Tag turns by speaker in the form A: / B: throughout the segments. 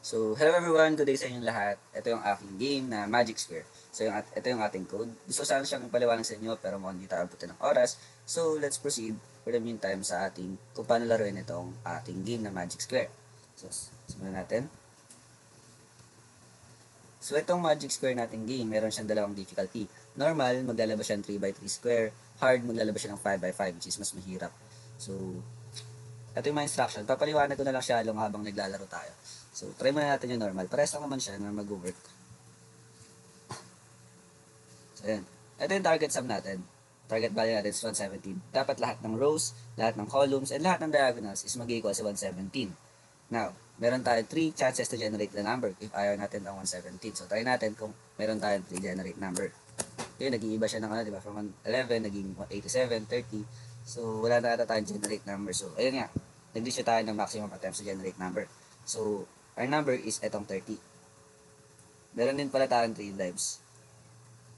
A: So, hello everyone, good day sa inyong lahat. Ito yung aking game na Magic Square. So, ito yung ating code. Gusto sana siyang paliwanag sa inyo pero mukhang hindi tayo abutin ng oras. So, let's proceed for the meantime sa ating kung paano laruin itong ating game na Magic Square. So, simulan natin. So, itong Magic Square nating game, meron siyang dalawang difficulty. Normal, maglalabas siya ng 3x3 square. Hard, maglalabas siya ng 5x5, which is mas mahirap. So, ito yung mga instruction. Papaliwanag ko na lang siya habang naglalaro tayo. So, try muna natin yung normal. Parehas lang naman siya na mag-work. So, ayan. Ito yung target sum natin. Target value natin is 117. Dapat lahat ng rows, lahat ng columns, and lahat ng diagonals is mag-equal sa 117. Now, meron tayo 3 chances to generate the number if ayaw natin ang 117. So, try natin kung meron tayong 3 generate number. Yun, nag-iiba siya ng diba? From 11, naging 87, 30. So, wala na ata tayong generate number. So, ayun nga. Nag-reach tayo ng maximum attempts to generate number. So, our number is etong 30. Meron din pala tayong 3 lives.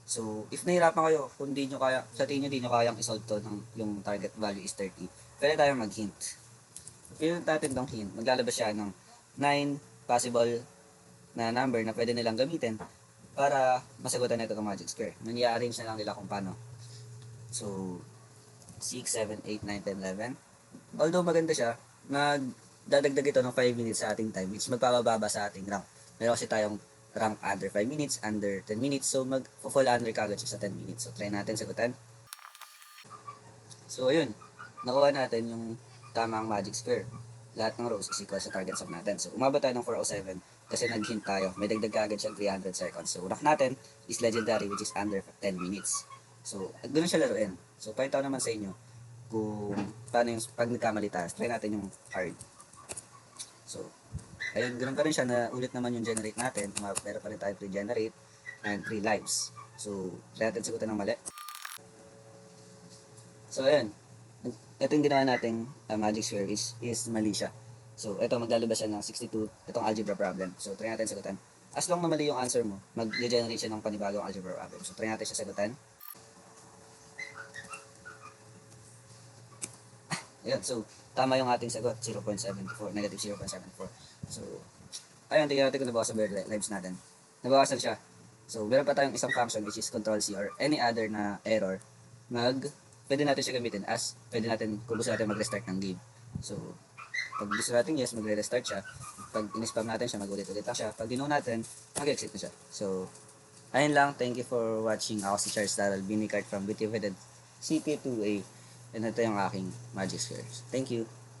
A: So, if nahirapan kayo, kung di nyo kaya, sa tingin nyo di nyo kayang isolve to ng yung target value is 30, pwede tayong mag-hint. If natin tong hint, maglalabas siya ng 9 possible na number na pwede nilang gamitin para masagutan nito ng Magic Square. Nangyari-arrange na lang nila kung paano. So, 6, 7, 8, 9, 10, 11. Although maganda siya, magdadagdag ito ng 5 minutes sa ating time, which magpapababa sa ating rank. Meron kasi tayong rank under 5 minutes, under 10 minutes, so mag-fall under kagad siya sa 10 minutes. So, try natin sagutan. So, ayun. Nakuha natin yung tamang Magic Square. Lahat ng rows is equal sa target sum natin. So, umabot tayo ng 407 kasi nag-hint tayo. May dagdag kagad siyang 300 seconds. So, rank natin is legendary, which is under 10 minutes. So, ganoon siya laruin. So, pakita ko naman sa inyo kung paano yung pag nagkamali tayo. Try natin yung hard. So, ayun, ganoon pa rin siya na ulit naman yung generate natin. Meron pa rin tayo 3 generate and 3 lives. So, try natin sagutan ng mali. So, ayun. Ito yung ginawa nating Magic Sphere is mali siya. So, ito maglalabas siya ng 62, itong algebra problem. So, try natin sagutan. As long na mali yung answer mo, mag-generate siya ng panibagong algebra problem. So, try natin siya sagutan. Ayan, so, tama yung ating sagot, 0.74, negative 0.74. So, ayun, tingnan natin kung nabawasan ba yung lives natin. Nabawasan siya. So, meron pa tayong isang function which is Control-C or any other na error. Pwede natin siya gamitin as, pwede natin, kung gusto natin mag-restart ng game. So, pag gusto natin yes, magre-restart siya. Pag in-spam natin siya, mag-ulit-ulit lang siya. Pag no natin, mag-exit na siya. So, ayun lang. Thank you for watching. Ako si Charles Darrell, Binicard from Beauty City 2A. And ito yung aking Magic Squares. Thank you.